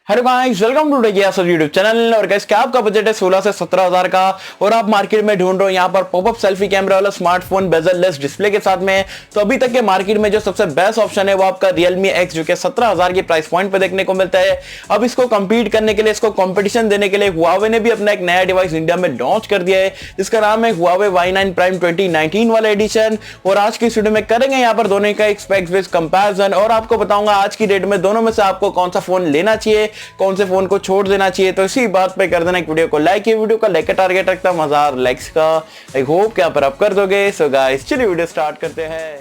Hello guys, welcome to techie Yasir YouTube channel. और guys, क्या आपका बजट है 16 से 17 हजार का और आप मार्केट में ढूंढ रहे हो यहाँ पर पॉपअप सेल्फी कैमरा वाला स्मार्टफोन बेजल लेस डिस्प्ले के साथ में, तो अभी तक के मार्केट में जो सबसे बेस्ट ऑप्शन है वो आपका Realme X, जो कि 17 हजार की प्राइस पॉइंट पे देखने को मिलता है। अब इसको कंपीट करने के लिए, इसको कंपटीशन देने के लिए Huawei ने भी अपना एक नया डिवाइस इंडिया में लॉन्च कर दिया है, जिसका नाम है Huawei Y9 Prime 2019 वाला एडिशन। और आज की वीडियो में करेंगे यहाँ पर दोनों का एक स्पेक्स बेस्ड कंपैरिजन और आपको बताऊंगा आज की डेट में दोनों में से आपको कौन सा फोन लेना चाहिए, कौन से फोन को छोड़ देना चाहिए। तो इसी बात पे कर देना एक वीडियो को लाइक। ये वीडियो का लाइक का टारगेट रखता हूं 1000 लाइक्स का। आई होप कि आप कर दोगे। सो गाइस, चलिए वीडियो स्टार्ट करते हैं।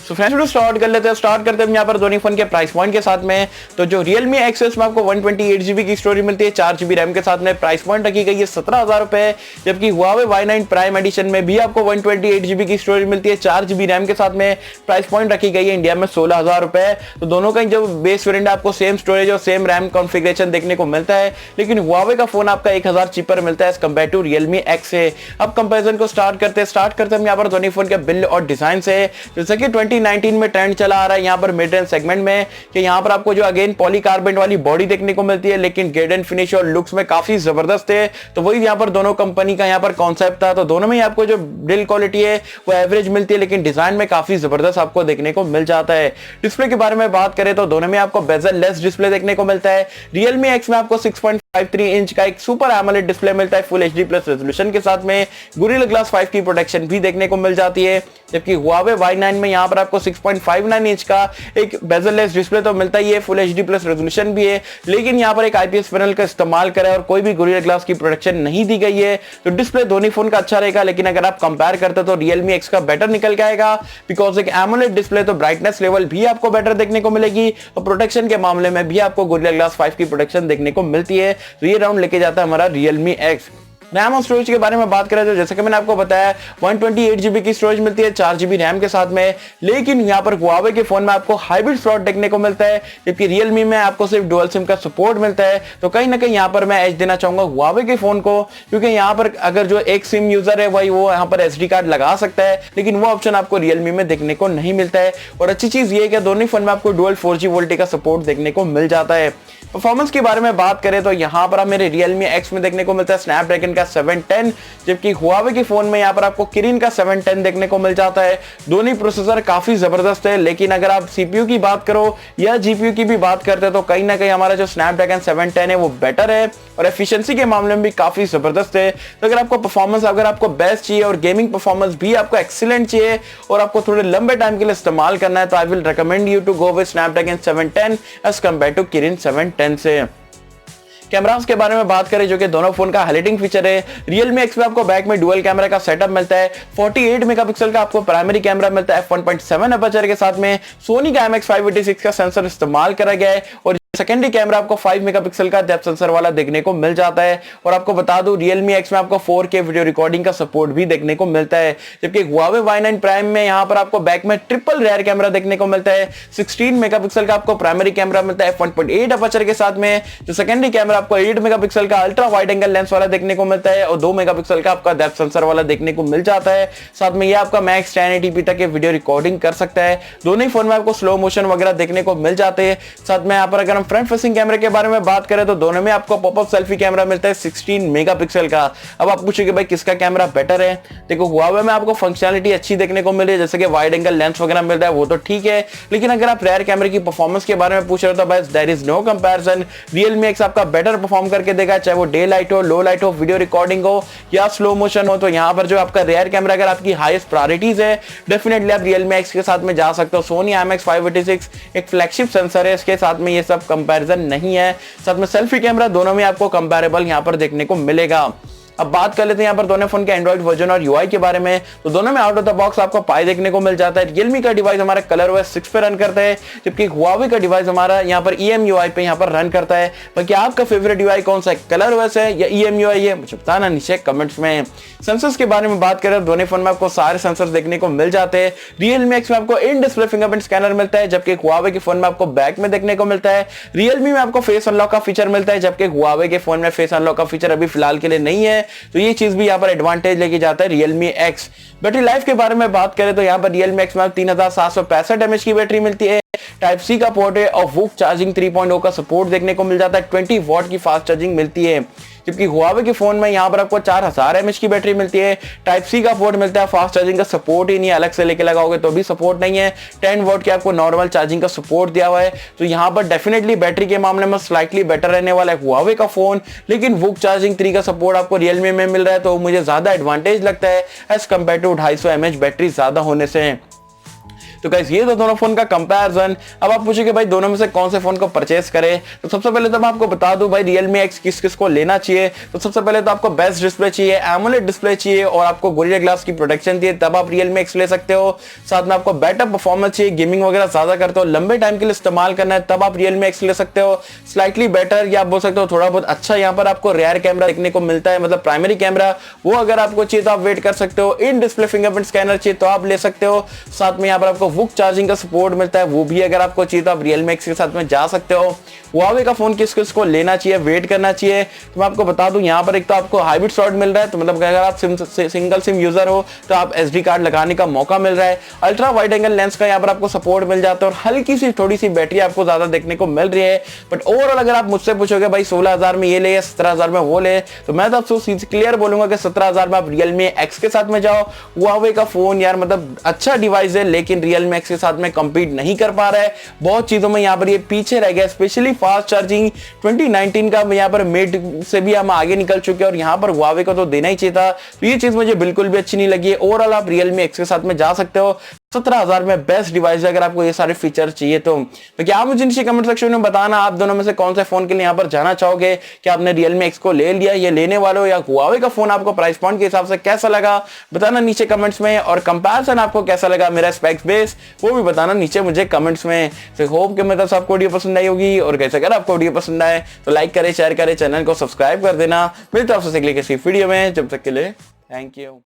तो फ्रेंड्स, वीडियो स्टार्ट कर लेते हैं। स्टार्ट करते हैं यहाँ पर दोनों फोन के प्राइस पॉइंट के साथ में। तो जो Realme X है उसमें आपको 128GB की स्टोरेज मिलती है, 4GB रैम के साथ में। प्राइस पॉइंट रखी गई है 17,000 रुपए। जबकि Huawei Y9 Prime एडिशन में भी आपको 128GB की स्टोरेज मिलती है, 4GB रैम के साथ में। प्राइस पॉइंट रखी गई है इंडिया में 16,000 रुपए। तो दोनों का जो बेस वेरिएंट है आपको सेम स्टोरेज और सेम रैम कॉन्फ़िगरेशन देखने को मिलता है, लेकिन Huawei का फोन आपका 1000 चीपर मिलता है as compared to Realme X से। अब कंपैरिजन को स्टार्ट करते हैं यहाँ पर दोनों फोन के बिल्ड और डिजाइन से। जैसे कि 2019 में ट्रेंड चला आ रहा है यहाँ पर मिड रेंज सेगमेंट में कि यहाँ पर आपको जो अगेन पॉलीकार्बोनेट वाली बॉडी देखने को मिलती है, लेकिन ग्रेड एंड फिनिश और लुक्स में काफी जबरदस्त है। तो वही यहाँ पर दोनों कंपनी का यहाँ पर कॉन्सेप्ट था। तो दोनों में आपको जो बिल्ड क्वालिटी है वो एवरेज मिलती है, लेकिन डिजाइन में काफी जबरदस्त आपको देखने को मिल जाता है। डिस्प्ले के बारे में बात करें तो दोनों में आपको बेजल लेस डिस्प्ले देखने को मिलता है। Realme X में आपको 6.53 इंच का एक सुपर एमोलेड डिस्प्ले मिलता है फुल एचडी प्लस रेजोल्यूशन के साथ में। गोरिल्ला ग्लास 5 की प्रोटेक्शन भी देखने को मिल जाती है। जबकि Huawei Y9 में यहाँ पर आपको 6.59 इंच का एक बेजल लेस डिस्प्ले तो मिलता ही है, फुल एचडी प्लस रेजोल्यूशन भी है, लेकिन यहाँ पर एक आईपीएस पैनल का इस्तेमाल करें और कोई भी गोरिल्ला ग्लास की प्रोटेक्शन नहीं दी गई है। तो डिस्प्ले दोनों फोन का अच्छा रहेगा, लेकिन अगर आप कंपेयर करते तो Realme X का बेटर निकल के आएगा, बिकॉज एक एमोलेड डिस्प्ले तो ब्राइटनेस लेवल भी आपको बेटर देखने को मिलेगी और प्रोटेक्शन के मामले में भी आपको गोरिल्ला ग्लास 5 की प्रोटेक्शन देखने को मिलती है। तो ये राउंड लेके जाता है हमारा Realme X। रैम और स्टोरेज के बारे में बात करें तो जैसे कि मैंने आपको बताया 128GB की स्टोरेज मिलती है, 4GB रैम के साथ में। लेकिन यहाँ पर Huawei के फोन में आपको हाइब्रिड स्लॉट देखने को मिलता है, जबकि Realme में आपको सिर्फ डुअल सिम का सपोर्ट मिलता है। तो कहीं ना कहीं यहाँ पर मैं एज देना चाहूंगा Huawei के फोन को, क्योंकि यहाँ पर अगर जो एक सिम यूजर है वही वो यहाँ पर SD कार्ड लगा सकता है, लेकिन वो ऑप्शन आपको Realme में देखने को नहीं मिलता है। और अच्छी चीज ये है कि दोनों फोन में आपको डुअल 4G वोल्टेज का सपोर्ट देखने को मिल जाता है। परफॉर्मेंस के बारे में बात करें तो यहाँ पर आप मेरे Realme X में देखने को मिलता है स्नैपड्रैगन का 710, जबकि Huawei के फोन में यहाँ पर आपको किरिन का 710 देखने को मिल जाता है। दोनों प्रोसेसर काफी जबरदस्त है, लेकिन अगर आप सीपीयू की बात करो या जीपीयू की भी बात करते हैं तो कहीं ना कहीं हमारा जो स्नैपड्रैगन 710 है वो बेटर है और एफिशिएंसी के मामले में भी काफी जबरदस्त है। तो अगर आपको परफॉर्मेंस, अगर आपको बेस्ट चाहिए और गेमिंग परफॉर्मेंस भी आपको एक्सीलेंट चाहिए और आपको थोड़े लंबे टाइम के लिए इस्तेमाल करना है, तो I will recommend you to go with Snapdragon 710 as compared to Kirin 710 से। कैमरास के बारे में बात करें जो कि दोनों फोन का हाइलाइटिंग फीचर है। Realme X में आपको बैक में डुअल कैमरा का सेटअप मिलता है, 48 मेगापिक्सल का आपको प्राइमरी कैमरा मिलता है f1.7 अपर्चर के साथ में। सोनी का MX586 का सेंसर इस्तेमाल करा गया है और सेकेंडरी कैमरा आपको 5 मेगापिक्सल का डेप्थ सेंसर वाला देखने को मिल जाता है। और आपको बता दूं Realme X में आपको 4K वीडियो रिकॉर्डिंग का सपोर्ट भी देखने को मिलता है। जबकि Huawei Y9 Prime में यहाँ पर आपको बैक में ट्रिपल रेयर कैमरा देखने को मिलता है, 16 मेगापिक्सल का आपको प्राइमरी कैमरा मिलता है f1.8 अपर्चर के साथ में। जो सेकेंडरी कैमरा आपको 8 मेगापिक्सल का अल्ट्रा वाइड एंगल लेंस वाला देखने को मिलता है और 2 मेगापिक्सल का आपका डेप्थ सेंसर वाला देखने को मिल जाता है। साथ में ये आपका मैक्स 1080p तक वीडियो रिकॉर्डिंग कर सकता है। दोनों ही फोन में आपको स्लो मोशन वगैरह देखने को मिल जाते हैं। साथ में यहाँ पर अगर हम फ्रंट फेसिंग कैमरे के बारे में बात करें तो दोनों में आपको पॉपअप सेल्फी कैमरा मिलता है 16 मेगापिक्सल का। अब आप पूछोगे भाई किसका कैमरा बेटर है? देखो, Huawei में आपको फंक्शनलिटी अच्छी देखने को मिल रही है, जैसे कि वाइड एंगल लेंस वगैरह मिलता है, वो तो ठीक है, लेकिन अगर आप रेयर कैमरे की परफॉर्मेंस के बारे में पूछ रहे हो तो बस there is no comparison. Realme X आपका बेटर परफॉर्म करके देगा, चाहे वो डे लाइट हो, लो लाइट हो, वीडियो रिकॉर्डिंग हो या स्लो मोशन हो। तो यहाँ पर जो आपका रेयर कैमरा अगर आपकी हाईएस्ट प्रायोरिटीज है, डेफिनेटली आप Realme X के साथ में जा सकते हो। सोनी MX586 एक फ्लैगशिप सेंसर है, इसके साथ में ये सब कंपैरिजन नहीं है। साथ में सेल्फी कैमरा दोनों में आपको कंपैरेबल यहाँ पर देखने को मिलेगा। अब बात कर लेते हैं यहाँ पर दोनों फोन के एंड्रॉइड वर्जन और यूआई के बारे में। तो दोनों में आउट ऑफ द बॉक्स आपको पाई देखने को मिल जाता है। Realme का डिवाइस हमारा ColorOS 6 पे रन करता है, जबकि Huawei का डिवाइस हमारा यहाँ पर EMUI पे यहाँ पर रन करता है। बाकी आपका फेवरेट यूआई कौन सा है, ColorOS है या EMUI है, मुझे बताना नीचे कमेंट्स में। सेंसर्स के बारे में बात करें तो दोनों फोन में आपको सारे सेंसर्स देखने को मिल जाते हैं। Realme X में आपको इन डिस्प्ले फिंगरप्रिंट स्कैनर मिलता है, जबकि Huawei के फोन में आपको बैक में देखने को मिलता है। Realme में आपको फेस अनलॉक का फीचर मिलता है, जबकि Huawei के फोन में फेस अनलॉक का फीचर अभी फिलहाल के लिए नहीं है। तो ये चीज भी यहाँ पर एडवांटेज लेके जाता है Realme X। बैटरी लाइफ के बारे में बात करें तो यहाँ पर Realme X में 3765 mAh की बैटरी मिलती है, टाइप सी का पोर्ट है और वुक चार्जिंग 3.0 का सपोर्ट देखने को मिल जाता है, 20 वॉट की फास्ट चार्जिंग मिलती है। जबकि Huawei के फोन में यहाँ पर आपको 4000 mAh की बैटरी मिलती है, टाइप सी का पोर्ट मिलता है, फास्ट चार्जिंग का सपोर्ट ही नहीं है, अलग से लेके लगाओगे तो भी सपोर्ट नहीं है, 10 वॉट की आपको नॉर्मल चार्जिंग का सपोर्ट दिया हुआ है। तो यहाँ पर डेफिनेटली बैटरी के मामले में स्लाइटली बेटर रहने वाला है Huawei का फोन, लेकिन वुक चार्जिंग 3 का सपोर्ट आपको Realme में मिल रहा है, तो मुझे ज्यादा एडवांटेज लगता है as compare to 250 mAh battery ज्यादा होने से। तो गाइस ये तो दोनों फोन का कंपैरिजन। अब आप पूछोगे भाई दोनों में से कौन से फोन को परचेस करें, तो सबसे पहले तो मैं आपको बता दूं भाई Realme X किस किस को लेना चाहिए। तो सबसे पहले तो आपको बेस्ट डिस्प्ले चाहिए, एमोलेड डिस्प्ले चाहिए और आपको गोरिल्ला ग्लास की प्रोटेक्शन चाहिए, तब आप Realme X ले सकते हो। साथ में आपको बेटर परफॉर्मेंस चाहिए, गेमिंग वगैरह ज्यादा करते हो, लंबे टाइम के लिए इस्तेमाल करना है, तब आप Realme X ले सकते हो। स्लाइटली बेटर या आप बोल सकते हो थोड़ा बहुत अच्छा यहाँ पर आपको रेयर कैमरा देखने को मिलता है, मतलब प्राइमरी कैमरा, वो अगर आपको चाहिए तो आप वेट कर सकते हो। इन डिस्प्ले फिंगरप्रिंट स्कैनर चाहिए तो आप ले सकते हो। साथ में यहाँ पर आपको वुक चार्जिंग का सपोर्ट मिलता है, वो भी अगर आपको चाहिए तो आप Realme X के साथ में जा सकते हो। Huawei का फोन किस किस को लेना चाहिए, वेट करना चाहिए, तो मैं आपको बता दूं यहाँ पर एक तो आपको हाइब्रिड स्लॉट मिल रहा है, तो मतलब अगर आप सिंगल सिम यूजर हो तो आप SD कार्ड लगाने का मौका मिल रहा है। अल्ट्रा वाइड एंगल लेंस का यहाँ पर आपको सपोर्ट मिल जाता है और हल्की सी थोड़ी सी बैटरी आपको ज्यादा देखने को मिल रही है। बट ओवरऑल अगर आप मुझसे पूछोगे भाई 16000 में ये ले या 17000 में वो ले, तो मैं तो आपको क्लियर बोलूंगा कि 17000 में आप Realme X के साथ में जाओ। Huawei का फोन यार मतलब अच्छा डिवाइस है, लेकिन Realme X के साथ में कंपीट नहीं कर पा रहा है, बहुत चीजों में यहाँ पर ये पीछे रह गया, स्पेशली फास्ट चार्जिंग 2019 का यहाँ पर मेड से भी हम आगे निकल चुके हैं और यहाँ पर Huawei को तो देना ही चाहिए था। तो ये चीज मुझे बिल्कुल भी अच्छी नहीं लगी है। ओवरऑल आप Realme X के साथ में जा सकते हो, 17000 में बेस्ट डिवाइस है अगर आपको ये सारे फीचर चाहिए तो। क्या आप मुझे नीचे कमेंट सेक्शन में बताना आप दोनों में से कौन से फोन के लिए यहाँ पर जाना चाहोगे, क्या आपने Realme X को ले लिया, ये लेने वाले हो, या Huawei का फोन आपको प्राइस पॉइंट के हिसाब से कैसा लगा बताना नीचे कमेंट्स में, और कंपैरिजन आपको कैसा लगा मेरा स्पेक्स बेस वो भी बताना नीचे मुझे कमेंट्स में। तो होप कि मतलब आपको वीडियो पसंद आई होगी, और कैसे अगर आपको वीडियो पसंद आए तो लाइक करें, शेयर करें, चैनल को सब्सक्राइब कर देना। मिलते हैं आपसे अगले किसी वीडियो में, जब तक के लिए थैंक यू।